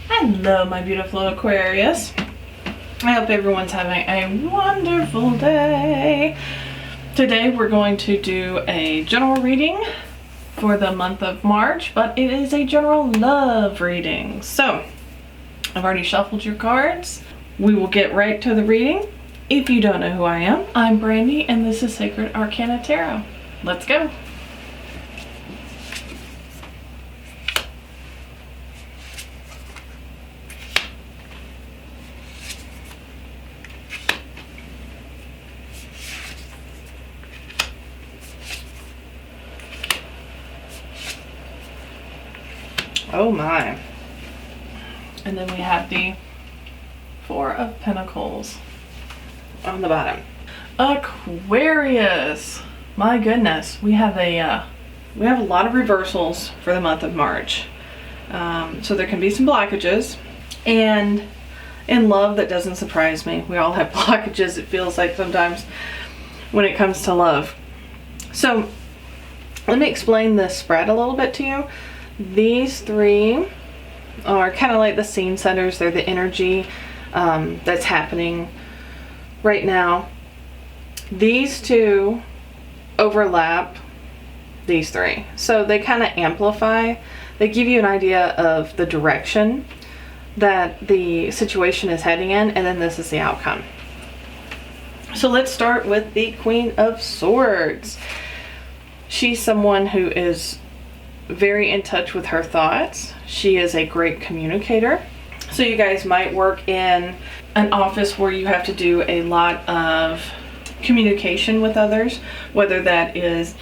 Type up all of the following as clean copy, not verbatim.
Hello, my beautiful Aquarius. I hope everyone's having a wonderful day. Today we're going to do a general reading for the month of March, but it is a general love reading. So, I've already shuffled your cards. We will get right to the reading. If you don't know who I am, I'm Brandy, and this is Sacred Arcana Tarot. Let's go. Oh my. And then we have the Four of Pentacles on the bottom. Aquarius. My goodness. We have a lot of reversals for the month of March. So there can be some blockages. And in love, that doesn't surprise me. We all have blockages, it feels like sometimes, when it comes to love. So let me explain this spread a little bit to you. These three are kind of like the scene setters. They're the energy that's happening right now. These two overlap these three. So they kind of amplify. They give you an idea of the direction that the situation is heading in, and then this is the outcome. So let's start with the Queen of Swords. She's someone who is very in touch with her thoughts. She is a great communicator. So you guys might work in an office where you have to do a lot of communication with others, whether that is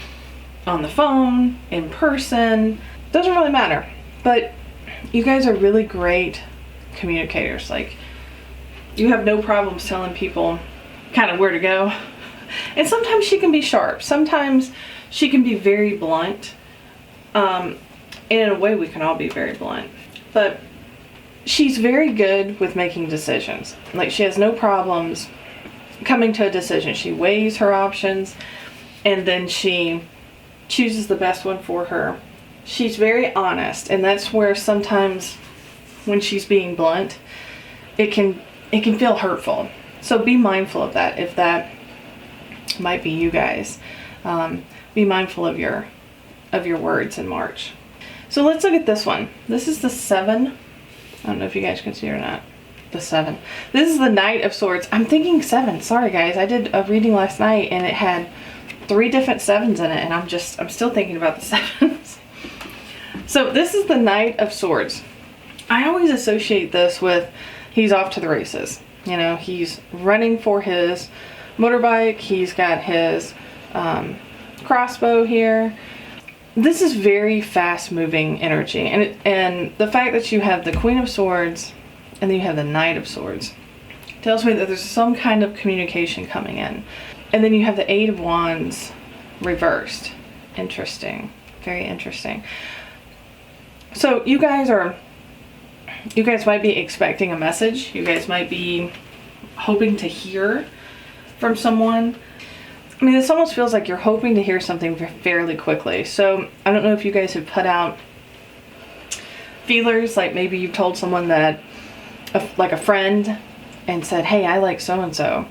on the phone, in person, doesn't really matter. But you guys are really great communicators. Like, you have no problems telling people kind of where to go. And sometimes she can be sharp. Sometimes she can be very blunt. And in a way, we can all be very blunt, but she's very good with making decisions. Like, she has no problems coming to a decision. She weighs her options and then she chooses the best one for her. She's very honest, and that's where sometimes when she's being blunt, it can feel hurtful. So be mindful of that. If that might be you guys, be mindful of your words in March. So let's look at this one. This is the 7. I don't know if you guys can see it or not. The 7. This is the Knight of Swords. I'm thinking 7. Sorry guys. I did a reading last night and it had 3 different 7s in it, and I'm still thinking about the 7s. So this is the Knight of Swords. I always associate this with he's off to the races. You know, he's running for his motorbike. He's got his crossbow here. This is very fast moving energy, and the fact that you have the Queen of Swords and then you have the Knight of Swords tells me that there's some kind of communication coming in. And then you have the 8 of Wands reversed. Interesting. Very interesting. So you guys might be expecting a message. You guys might be hoping to hear from someone. I mean, this almost feels like you're hoping to hear something fairly quickly. So I don't know if you guys have put out feelers, like maybe you've told someone that, like a friend, and said, hey, I like so-and-so,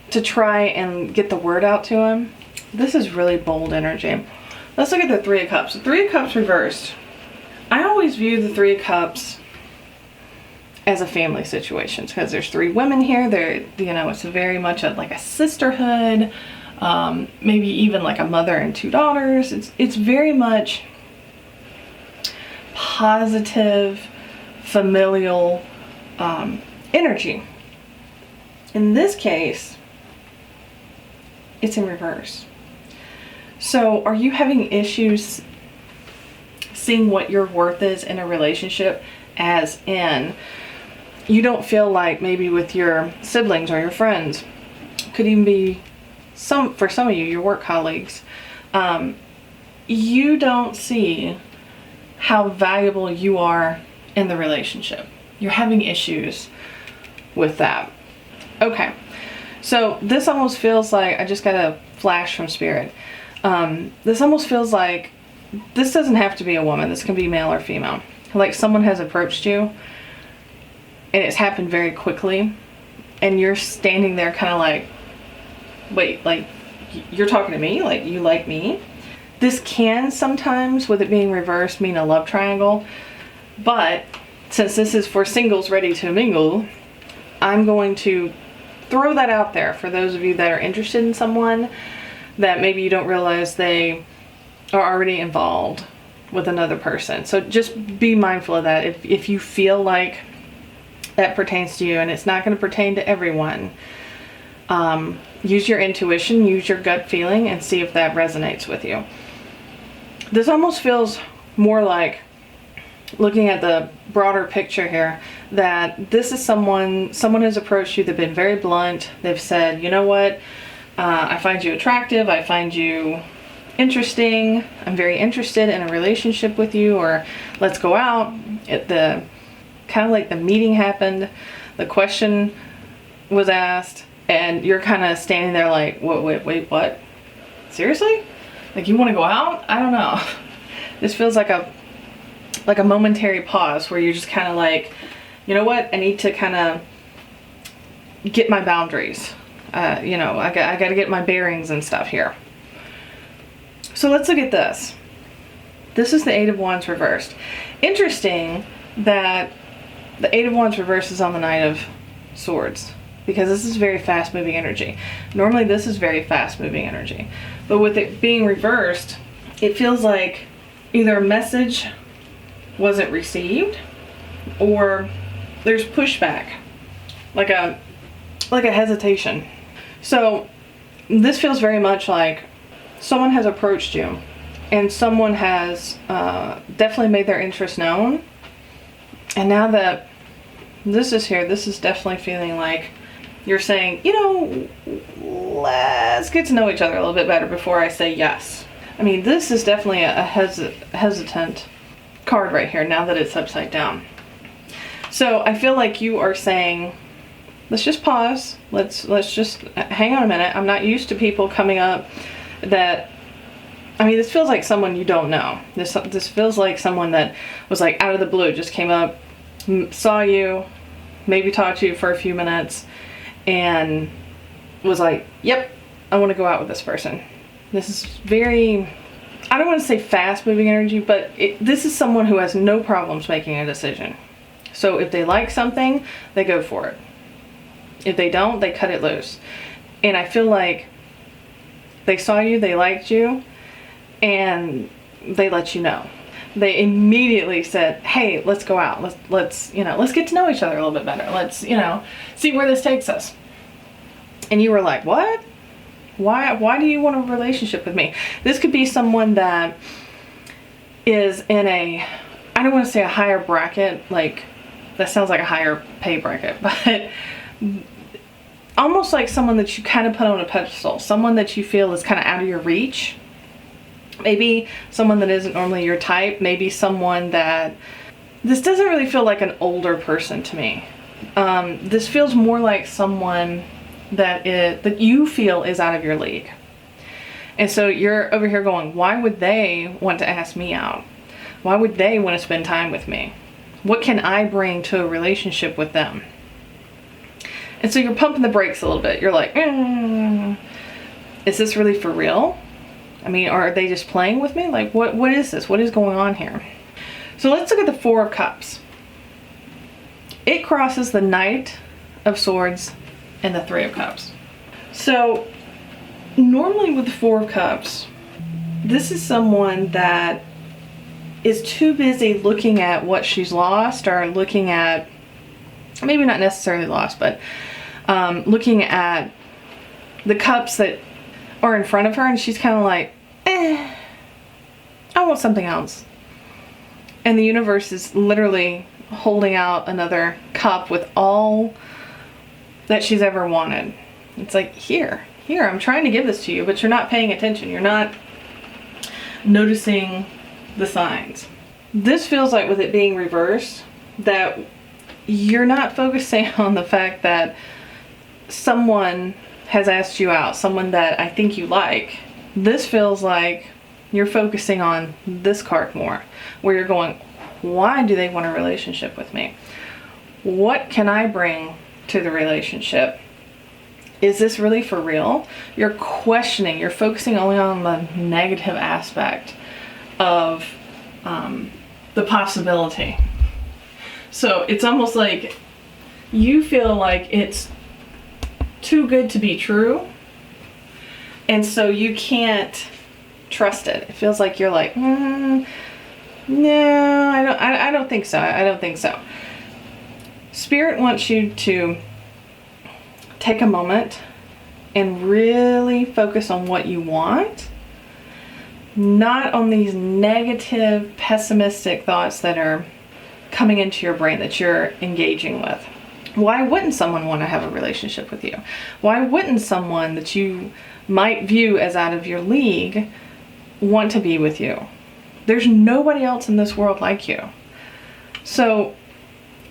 to try and get the word out to him. This is really bold energy. Let's look at the 3 of Cups. The 3 of Cups reversed. I always view the 3 of Cups as a family situation because there's 3 women here. It's very much like a sisterhood. Maybe even like a mother and 2 daughters. It's very much positive, familial energy. In this case, it's in reverse. So are you having issues seeing what your worth is in a relationship, as in you don't feel like maybe with your siblings or your friends, could even be for some of you, your work colleagues, you don't see how valuable you are in the relationship. You're having issues with that. Okay, so this almost feels like, I just got a flash from Spirit. This almost feels like, this doesn't have to be a woman, this can be male or female. Like someone has approached you and it's happened very quickly, and you're standing there kind of like, wait, like, you're talking to me? Like, you like me? This can sometimes, with it being reversed, mean a love triangle, but since this is for singles ready to mingle, I'm going to throw that out there for those of you that are interested in someone that maybe you don't realize they are already involved with another person. So just be mindful of that. If you feel like that pertains to you, and it's not going to pertain to everyone, use your intuition, use your gut feeling, and see if that resonates with you. This almost feels more like, looking at the broader picture here, that this is someone has approached you, they've been very blunt, they've said, you know what, I find you attractive, I find you interesting, I'm very interested in a relationship with you, or let's go out. The kind of like the meeting happened, the question was asked, and you're kind of standing there like, wait, what? Seriously? Like, you want to go out? I don't know. This feels like a momentary pause where you're just kind of like, you know what, I need to kind of get my boundaries. You know, I got to get my bearings and stuff here. So let's look at this. This is the Eight of Wands reversed. Interesting that the Eight of Wands reversed is on the Knight of Swords, because this is very fast moving energy. Normally this is very fast moving energy, but with it being reversed, it feels like either a message wasn't received, or there's pushback, like a hesitation. So this feels very much like someone has approached you, and someone has definitely made their interest known, and now that this is here, this is definitely feeling like you're saying, you know, let's get to know each other a little bit better before I say yes. I mean, this is definitely a hesitant card right here, now that it's upside down. So I feel like you are saying, let's just pause, let's just hang on a minute. I'm not used to people coming up that, I mean, this feels like someone you don't know. This feels like someone that was like out of the blue, just came up, saw you, maybe talked to you for a few minutes, and was like, yep, I want to go out with this person. This is very, I don't want to say fast moving energy, but this is someone who has no problems making a decision. So if they like something, they go for it. If they don't, they cut it loose. And I feel like they saw you, they liked you, and they let you know. They immediately said, hey, let's go out. Let's get to know each other a little bit better. Let's, see where this takes us. And you were like, what? Why do you want a relationship with me? This could be someone that is in a, I don't want to say a higher bracket, like that sounds like a higher pay bracket, but almost like someone that you kind of put on a pedestal, someone that you feel is kind of out of your reach. Maybe someone that isn't normally your type, maybe someone that, this doesn't really feel like an older person to me. This feels more like someone that you feel is out of your league. And so you're over here going, why would they want to ask me out? Why would they want to spend time with me? What can I bring to a relationship with them? And so you're pumping the brakes a little bit. You're like, is this really for real? I mean, are they just playing with me? Like, what is this? What is going on here? So let's look at the Four of Cups. It crosses the Knight of Swords and the Three of Cups. So normally with the Four of Cups, this is someone that is too busy looking at what she's lost, or looking at, maybe not necessarily lost, but looking at the cups that are in front of her, and she's kind of like, I want something else. And the universe is literally holding out another cup with all that she's ever wanted. It's like, here, I'm trying to give this to you, but you're not paying attention. You're not noticing the signs. This feels like, with it being reversed, that you're not focusing on the fact that someone has asked you out, someone that I think you like. This feels like you're focusing on this card more, where you're going, why do they want a relationship with me? what can I bring to the relationship? Is this really for real? You're questioning, you're focusing only on the negative aspect of the possibility. So it's almost like you feel like it's too good to be true, and so you can't trust it. It feels like you're like, no, I don't think so. I don't think so. Spirit wants you to take a moment and really focus on what you want, not on these negative, pessimistic thoughts that are coming into your brain that you're engaging with. Why wouldn't someone want to have a relationship with you? Why wouldn't someone that you might view as out of your league want to be with you? There's nobody else in this world like you. So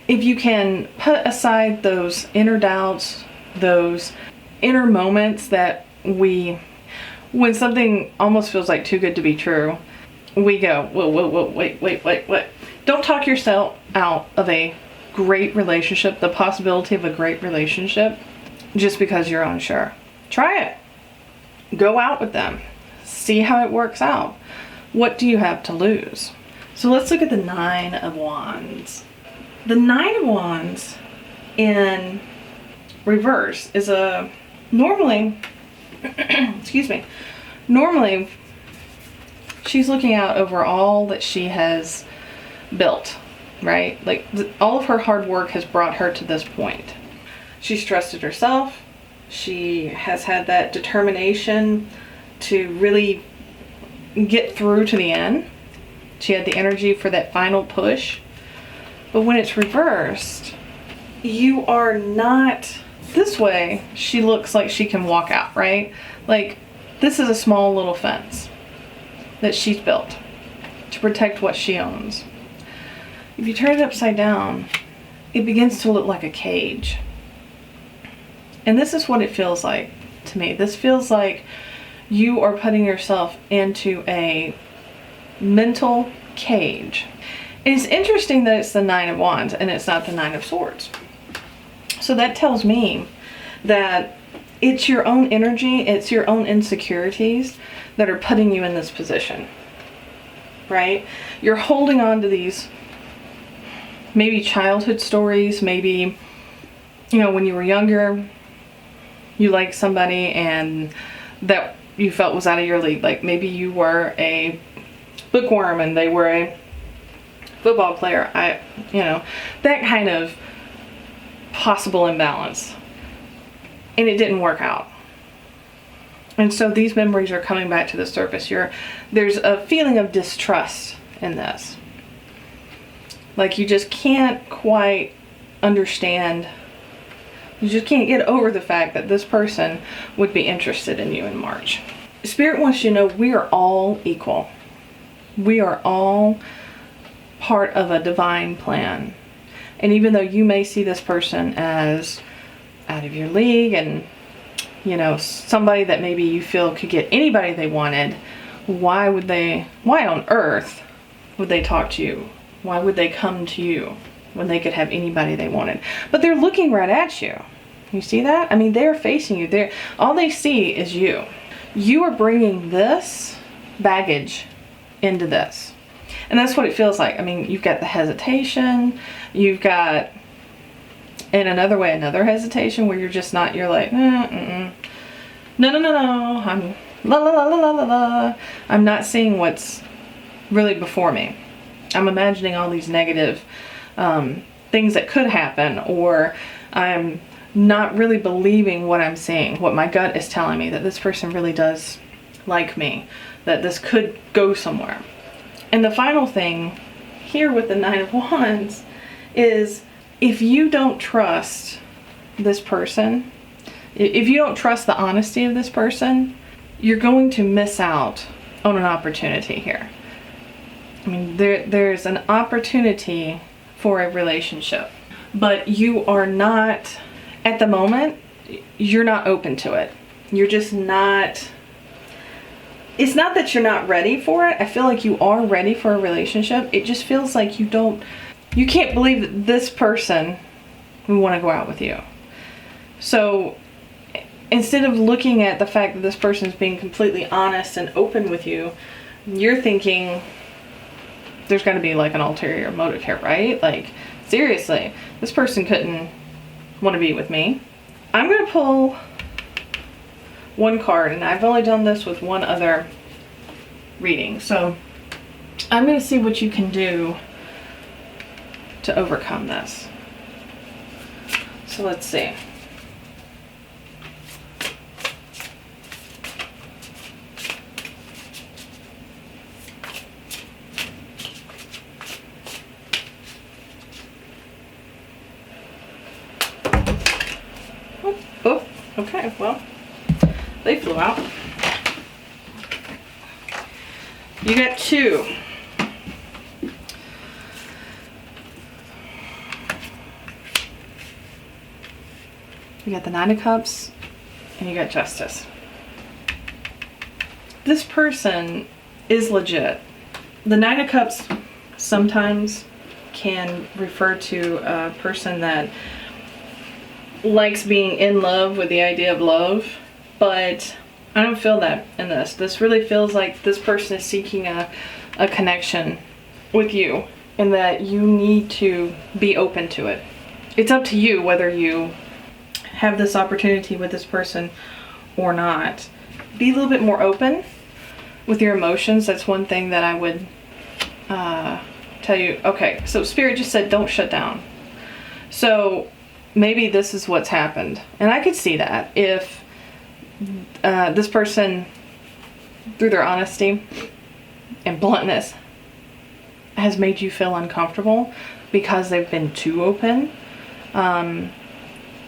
if you can put aside those inner doubts, those inner moments that when something almost feels like too good to be true, we go, whoa, wait. Don't talk yourself out of a great relationship, the possibility of a great relationship, just because you're unsure. Try it. Go out with them. See how it works out. What do you have to lose? So let's look at the 9 of Wands. The 9 of Wands in reverse is normally she's looking out over all that she has built, right? Like all of her hard work has brought her to this point. She's trusted herself. She has had that determination to really get through to the end. She had the energy for that final push. But when it's reversed, you are not this way. She looks like she can walk out, right? Like this is a small little fence that she's built to protect what she owns. If you turn it upside down, it begins to look like a cage. And this is what it feels like to me. This feels like you are putting yourself into a mental cage. And it's interesting that it's the 9 of Wands and it's not the 9 of Swords. So that tells me that it's your own energy, it's your own insecurities that are putting you in this position, right? You're holding on to these maybe childhood stories, maybe, when you were younger, you liked somebody and that you felt was out of your league. Like maybe you were a bookworm and they were a football player. That kind of possible imbalance. And it didn't work out. And so these memories are coming back to the surface. There's a feeling of distrust in this. Like you just can't quite understand. You just can't get over the fact that this person would be interested in you in March. Spirit wants you to know we are all equal. We are all part of a divine plan. And even though you may see this person as out of your league and, somebody that maybe you feel could get anybody they wanted, why on earth would they talk to you? Why would they come to you when they could have anybody they wanted? But they're looking right at you. You see that? I mean, they're facing you. All they see is you. You are bringing this baggage into this. And that's what it feels like. I mean, you've got the hesitation. You've got, in another way, another hesitation where you're like, no. I'm la. I'm not seeing what's really before me. I'm imagining all these negative things that could happen, or I'm not really believing what I'm seeing, what my gut is telling me, that this person really does like me, that this could go somewhere. And the final thing here with the 9 of Wands is if you don't trust this person, if you don't trust the honesty of this person, you're going to miss out on an opportunity here. I mean, there's an opportunity for a relationship, but you are not, at the moment, you're not open to it. You're just not, it's not that you're not ready for it. I feel like you are ready for a relationship. It just feels like you can't believe that this person We want to go out with you. So instead of looking at the fact that this person is being completely honest and open with you, you're thinking there's got to be like an ulterior motive here, right? Like, seriously, this person couldn't want to be with me. I'm going to pull one card, and I've only done this with one other reading. So I'm going to see what you can do to overcome this. So let's see. Oh, okay, well, they flew out. You got 2. You got the 9 of Cups, and you got Justice. This person is legit. The 9 of Cups sometimes can refer to a person that likes being in love with the idea of love, but I don't feel that in this. This really feels like this person is seeking a connection with you, and that you need to be open to it. It's up to you whether you have this opportunity with this person or not. Be a little bit more open with your emotions. That's one thing that I would tell you. Okay, so Spirit just said don't shut down. So maybe this is what's happened. And I could see that if this person, through their honesty and bluntness, has made you feel uncomfortable because they've been too open.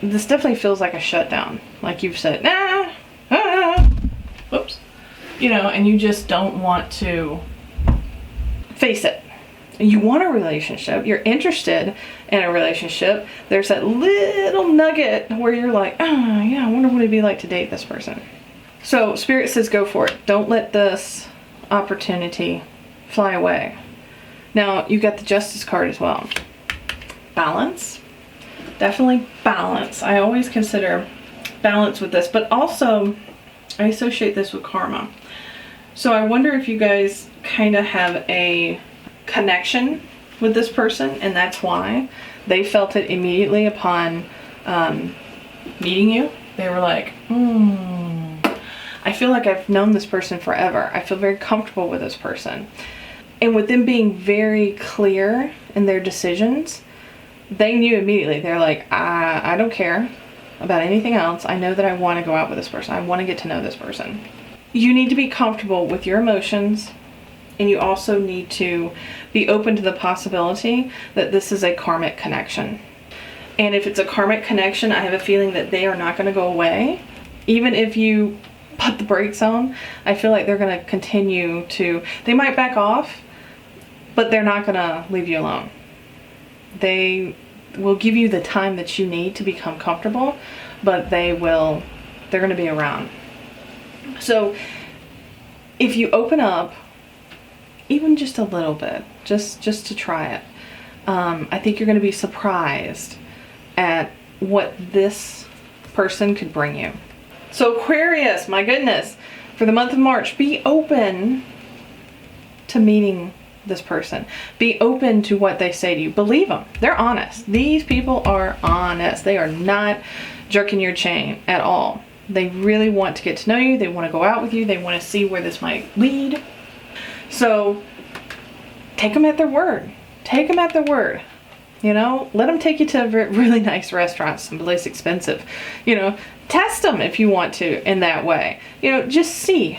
This definitely feels like a shutdown. Like you've said, whoops. You know, and you just don't want to face it. You want a relationship. You're interested in a relationship. There's that little nugget where you're like, oh, yeah, I wonder what it'd be like to date this person. So Spirit says go for it. Don't let this opportunity fly away. Now, you got the Justice card as well. Balance. Definitely balance. I always consider balance with this, but also I associate this with karma. So I wonder if you guys kind of have a connection with this person, and that's why they felt it immediately upon meeting you. They were like, I feel like I've known this person forever. I feel very comfortable with this person. And with them being very clear in their decisions, they knew immediately. They're like, I don't care about anything else. I know that I want to go out with this person. I want to get to know this person. You need to be comfortable with your emotions, and you also need to be open to the possibility that this is a karmic connection. And if it's a karmic connection, I have a feeling that they are not going to go away. Even if you put the brakes on, I feel like they're going to continue to, they might back off, but they're not going to leave you alone. They will give you the time that you need to become comfortable, but they're going to be around. So if you open up, even just a little bit, just to try it, I think you're going to be surprised at what this person could bring you. So Aquarius, my goodness, for the month of March, be open to meeting this person. Be open to what they say to you. Believe them. They're honest. These people are honest. They are not jerking your chain at all. They really want to get to know you. They want to go out with you. They want to see where this might lead. So take them at their word. Take them at their word. You know, let them take you to really nice restaurants, someplace expensive. You know, test them if you want to in that way. You know, just see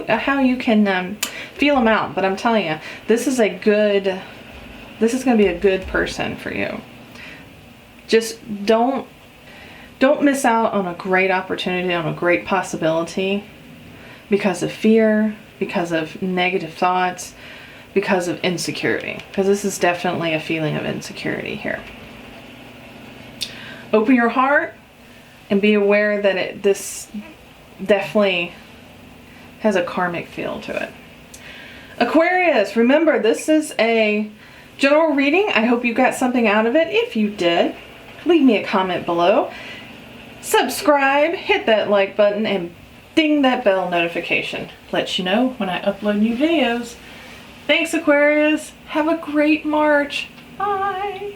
how you can feel them out. But I'm telling you, this is going to be a good person for you. Just don't miss out on a great opportunity, on a great possibility because of fear, because of negative thoughts, because of insecurity. Because this is definitely a feeling of insecurity here. Open your heart and be aware that this definitely has a karmic feel to it. Aquarius, remember, this is a general reading. I hope you got something out of it. If you did, leave me a comment below. Subscribe, hit that like button, and ding that bell notification. Lets you know when I upload new videos. Thanks, Aquarius. Have a great March. Bye.